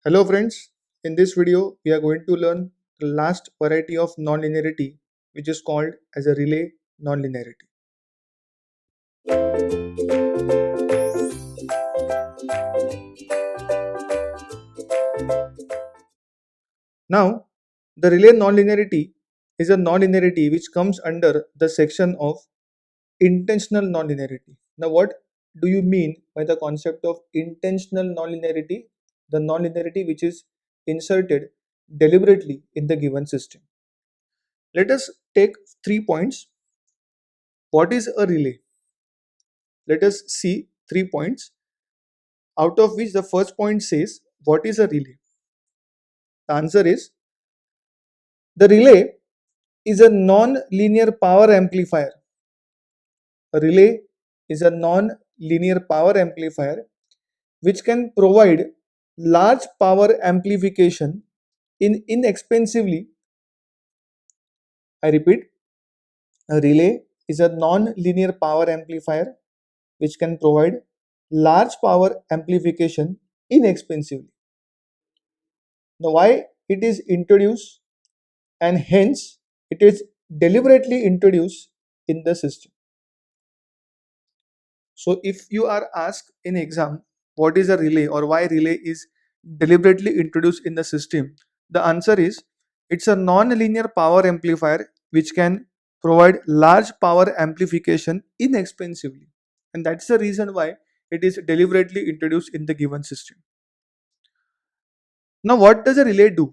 Hello friends, in this video we are going to learn the last variety of nonlinearity which is called as a relay nonlinearity. Now, the relay nonlinearity is a nonlinearity which comes under the section of intentional nonlinearity. Now, what do you mean by the concept of intentional nonlinearity? The nonlinearity which is inserted deliberately in the given system. Let us take 3 points. What is a relay? Let us see 3 points, out of which the first point says, what is a relay? The answer is, the relay is a non-linear power amplifier. A relay is a non-linear power amplifier which can provide large power amplification in inexpensively. I repeat, a relay is a non-linear power amplifier which can provide large power amplification inexpensively. Now, why it is introduced, and hence it is deliberately introduced in the system. So if you are asked in exam what is a relay or why relay is deliberately introduced in the system, the answer is, it's a non-linear power amplifier which can provide large power amplification inexpensively, and that's the reason why it is deliberately introduced in the given system. Now what does a relay do?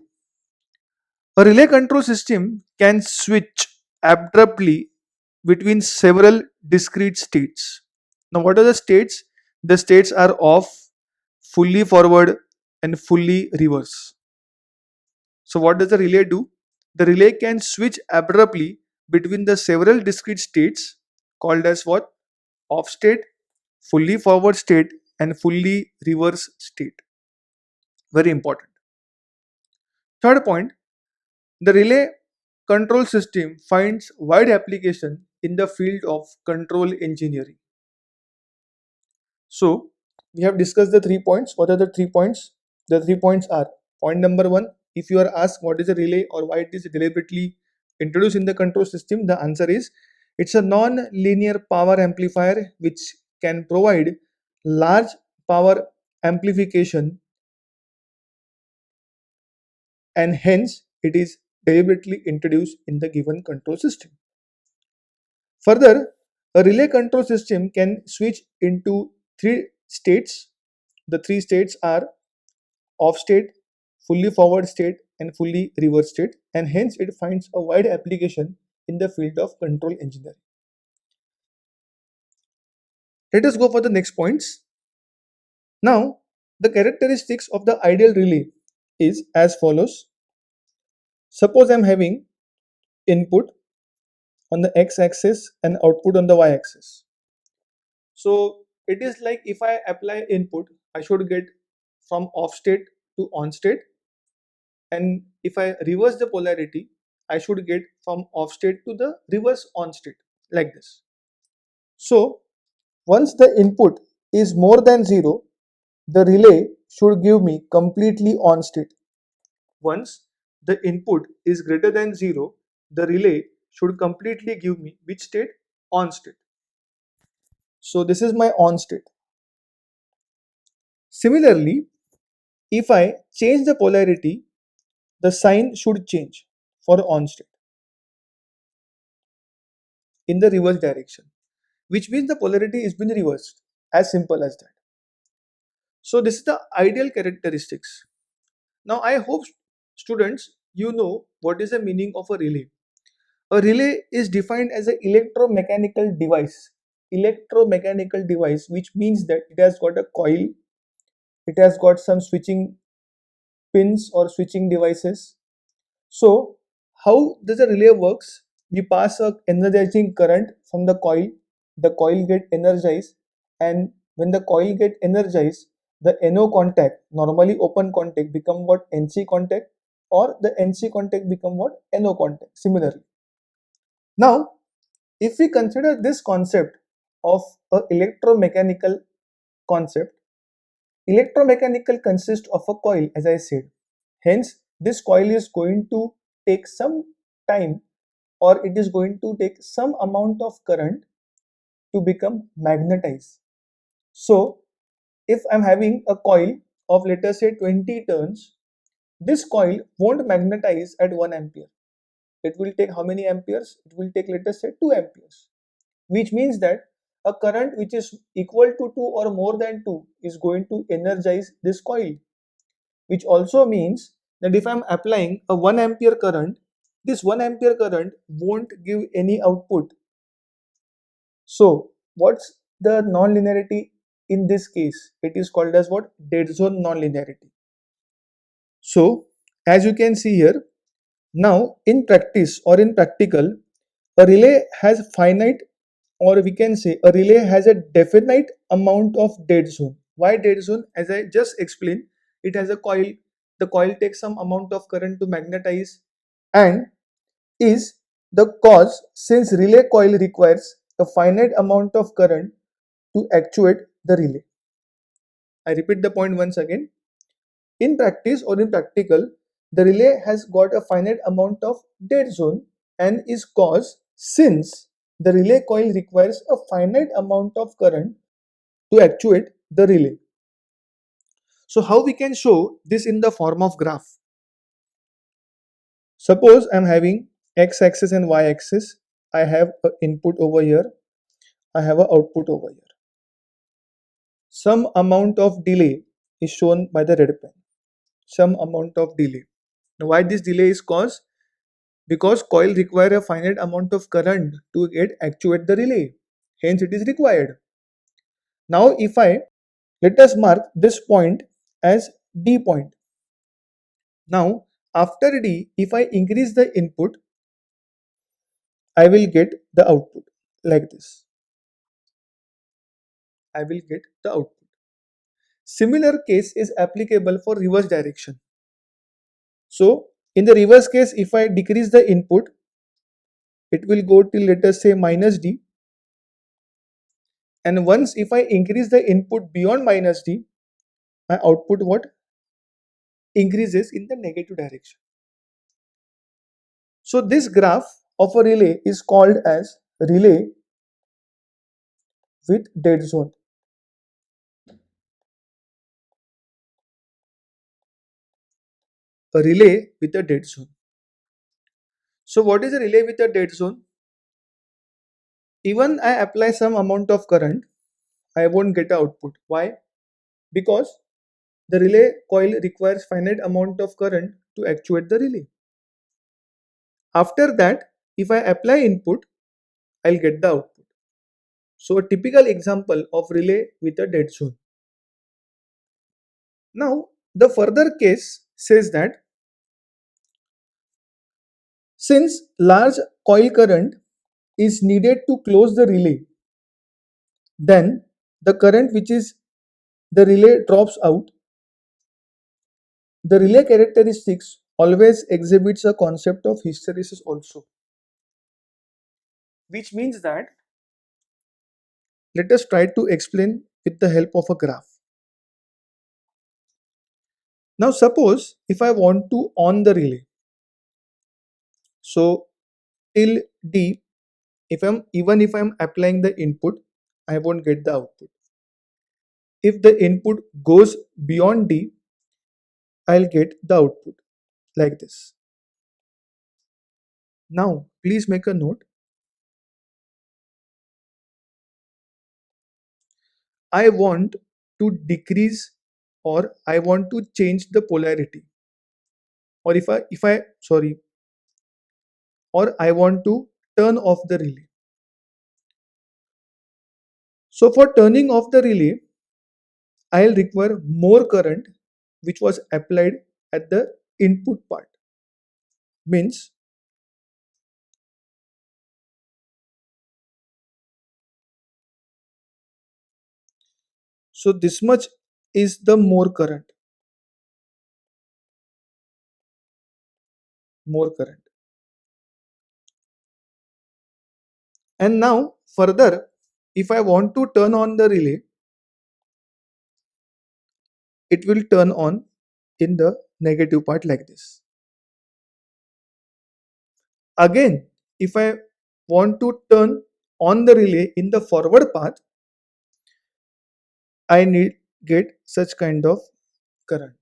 A relay control system can switch abruptly between several discrete states. Now, what are the states? The states are off, fully forward, and fully reverse. So, what does the relay do? The relay can switch abruptly between the several discrete states called as what? Off state, fully forward state, and fully reverse state. Very important. Third point, the relay control system finds wide application in the field of control engineering. So, we have discussed the 3 points. What are the 3 points? The 3 points are: point number one, if you are asked what is a relay or why it is deliberately introduced in the control system, the answer is, it's a non-linear power amplifier which can provide large power amplification, and hence it is deliberately introduced in the given control system. Further, a relay control system can switch into three states. The three states are off state, fully forward state, and fully reverse state, and hence it finds a wide application in the field of control engineering. Let us go for the next points. Now, the characteristics of the ideal relay is as follows. Suppose I am having input on the x-axis and output on the y-axis. So it is like if I apply input, I should get from off state to on state, and if I reverse the polarity, I should get from off state to the reverse on state, like this. So once the input is more than 0, the relay should give me completely on state. Once the input is greater than 0, the relay should completely give me which state? On state. So this is my on state. Similarly, if I change the polarity, the sign should change for on state in the reverse direction, which means the polarity is being reversed. As simple as that. So this is the ideal characteristics. Now I hope students you know what is the meaning of a relay. A relay is defined as an electromechanical device. Electromechanical device, which means that it has got a coil, it has got some switching pins or switching devices. So how does a relay works? We pass a energizing current from the coil get energized, and when the coil get energized, the NO contact, normally open contact, become what? NC contact, or the NC contact become what? NO contact. Similarly. Now, if we consider this concept of a electromechanical concept, Electromechanical consists of a coil, as I said. Hence, this coil is going to take some time, or it is going to take some amount of current to become magnetized. So, if I'm having a coil of, let us say, 20 turns, this coil won't magnetize at 1 ampere. It will take how many amperes? It will take, let us say, 2 amperes, which means that a current which is equal to 2 or more than 2 is going to energize this coil, which also means that if I'm applying a 1 ampere current, this 1 ampere current won't give any output. So what's the non-linearity in this case? It is called as what? Dead zone non-linearity. So as you can see here, now in practice or in practical, a relay has finite, or we can say a relay has a definite amount of dead zone. Why dead zone? As I just explained, it has a coil. The coil takes some amount of current to magnetize and is the cause, since relay coil requires a finite amount of current to actuate the relay. I repeat the point once again. In practice or in practical, the relay has got a finite amount of dead zone and is caused since the relay coil requires a finite amount of current to actuate the relay. So how we can show this in the form of graph? Suppose I'm having x-axis and y-axis. I have an input over here. I have an output over here. Some amount of delay is shown by the red pen. Some amount of delay. Now why this delay is caused? Because coil require a finite amount of current to get actuate the relay. Hence it is required. Now if I let us mark this point as D point. Now after D, if I increase the input, I will get the output like this. I will get the output. Similar case is applicable for reverse direction. So in the reverse case, if I decrease the input, it will go till, let us say, minus D. And once if I increase the input beyond minus D, my output what? Increases in the negative direction. So this graph of a relay is called as relay with dead zone. A relay with a dead zone. So what is a relay with a dead zone? Even I apply some amount of current, I won't get output. Why? Because the relay coil requires finite amount of current to actuate the relay. After that, if I apply input, I'll get the output. So a typical example of relay with a dead zone. Now the further case says that since large coil current is needed to close the relay, then the current which is the relay drops out. The relay characteristics always exhibits a concept of hysteresis also, which means that let us try to explain with the help of a graph. Now suppose if I want to on the relay, so till D, if I'm applying the input, I won't get the output. If the input goes beyond D, I'll get the output like this. Now please make a note. I want to decrease, or I want to change the polarity, or if I sorry, or I want to turn off the relay. So for turning off the relay, I'll require more current which was applied at the input part. Means so this much is the more current. And now further, if I want to turn on the relay, it will turn on in the negative part like this. Again, if I want to turn on the relay in the forward path, I need get such kind of current.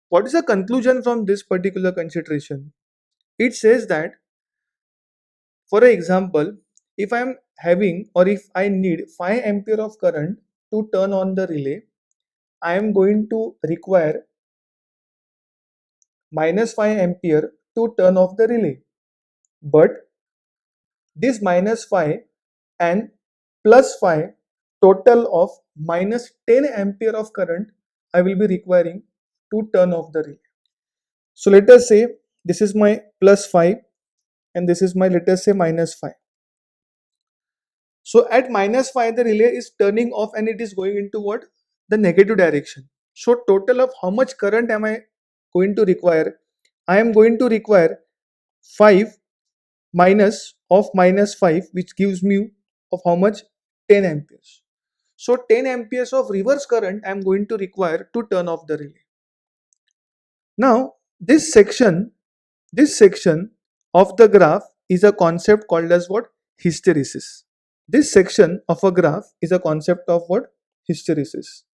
What is the conclusion from this particular consideration? It says that, for example, if I am having or if I need 5 ampere of current to turn on the relay, I am going to require minus 5 ampere to turn off the relay. But this minus 5 and plus 5, total of minus 10 ampere of current I will be requiring to turn off the relay. So let us say this is my plus 5 and this is my, let us say, minus 5. So at minus 5 the relay is turning off and it is going into what? The negative direction. So total of how much current am I going to require? I am going to require 5 minus of minus 5, which gives me of how much? 10 amperes. So 10 amperes of reverse current I am going to require to turn off the relay. Now this section of the graph is a concept called as what? Hysteresis. This section of a graph is a concept of what? Hysteresis.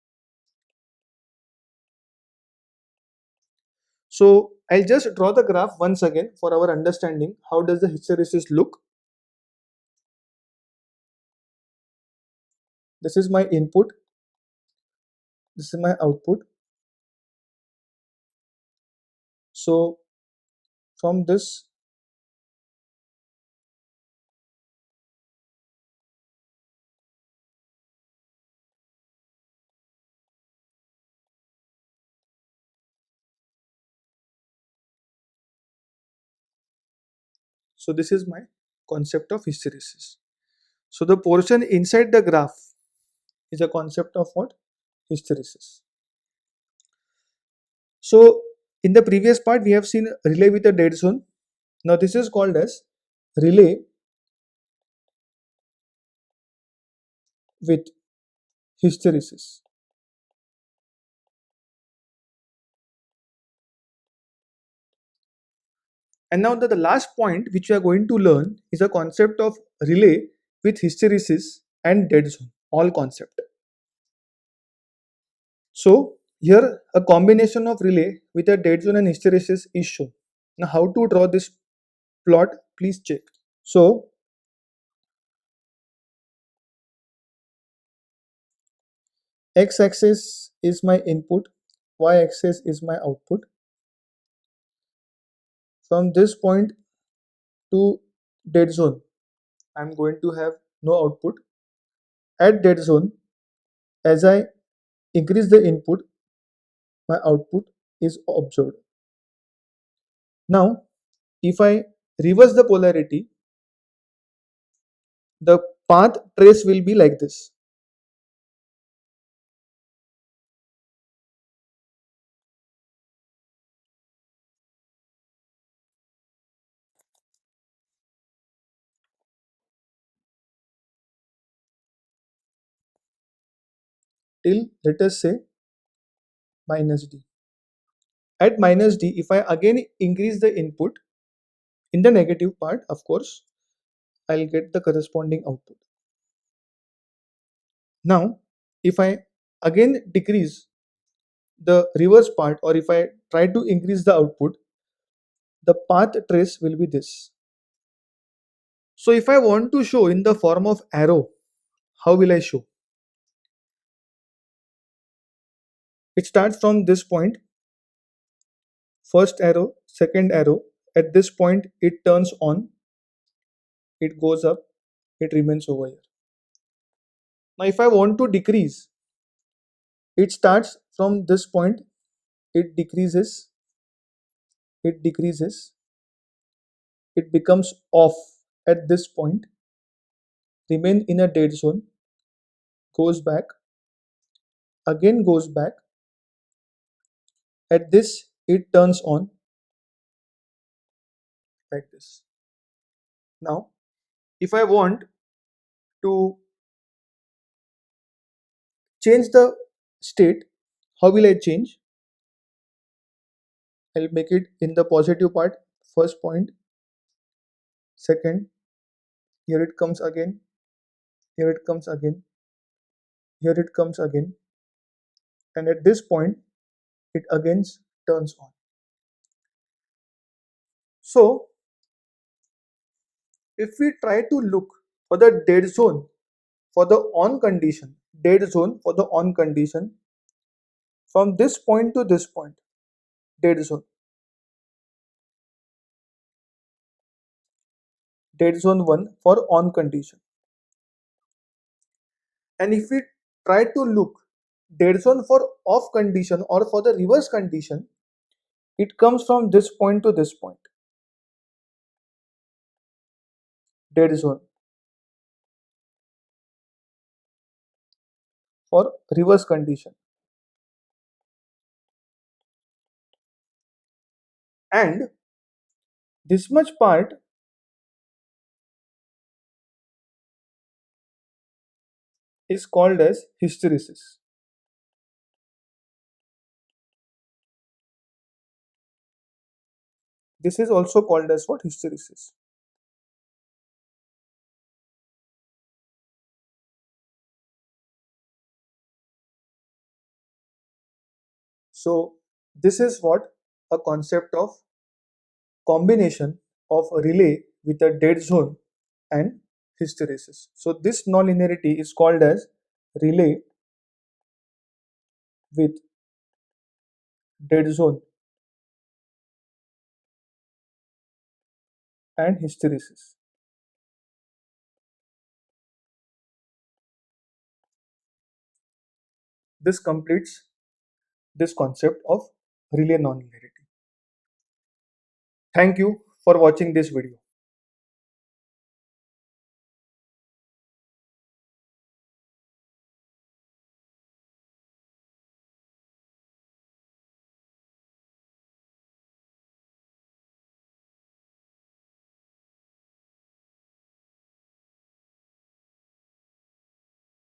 So I'll just draw the graph once again for our understanding. How does the hysteresis look? This is my input, this is my output. So from this, so this is my concept of hysteresis. So the portion inside the graph is a concept of what? Hysteresis. So in the previous part we have seen relay with a dead zone. Now this is called as relay with hysteresis. And now the last point which we are going to learn is a concept of relay with hysteresis and dead zone, all concept. So here a combination of relay with a dead zone and hysteresis is shown. Now how to draw this plot, please check. So x-axis is my input, y-axis is my output. From this point to dead zone, I am going to have no output. At dead zone, as I increase the input, my output is observed. Now, if I reverse the polarity, the path trace will be like this. Till, let us say, minus d. At minus d, if I again increase the input in the negative part, of course, I'll get the corresponding output. Now, if I again decrease the reverse part, or if I try to increase the output, the path trace will be this. So if I want to show in the form of arrow, how will I show? It starts from this point, first arrow, second arrow. At this point, it turns on, it goes up, it remains over here. Now, if I want to decrease, it starts from this point, it decreases, it decreases, it becomes off at this point, remain in a dead zone, goes back, again goes back. At this, it turns on like this. Now, if I want to change the state, how will I change? I'll make it in the positive part. First point, second, here it comes again, here it comes again, here it comes again, and at this point it again turns on. So if we try to look for the dead zone for the on condition, dead zone for the on condition, from this point to this point, dead zone, dead zone 1 for on condition. And if we try to look dead zone for off condition or for the reverse condition, it comes from this point to this point, dead zone for reverse condition. And this much part is called as hysteresis. This is also called as what? Hysteresis. So this is what a concept of combination of a relay with a dead zone and hysteresis. So this nonlinearity is called as relay with dead zone and hysteresis. This completes this concept of relay nonlinearity. Thank you for watching this video.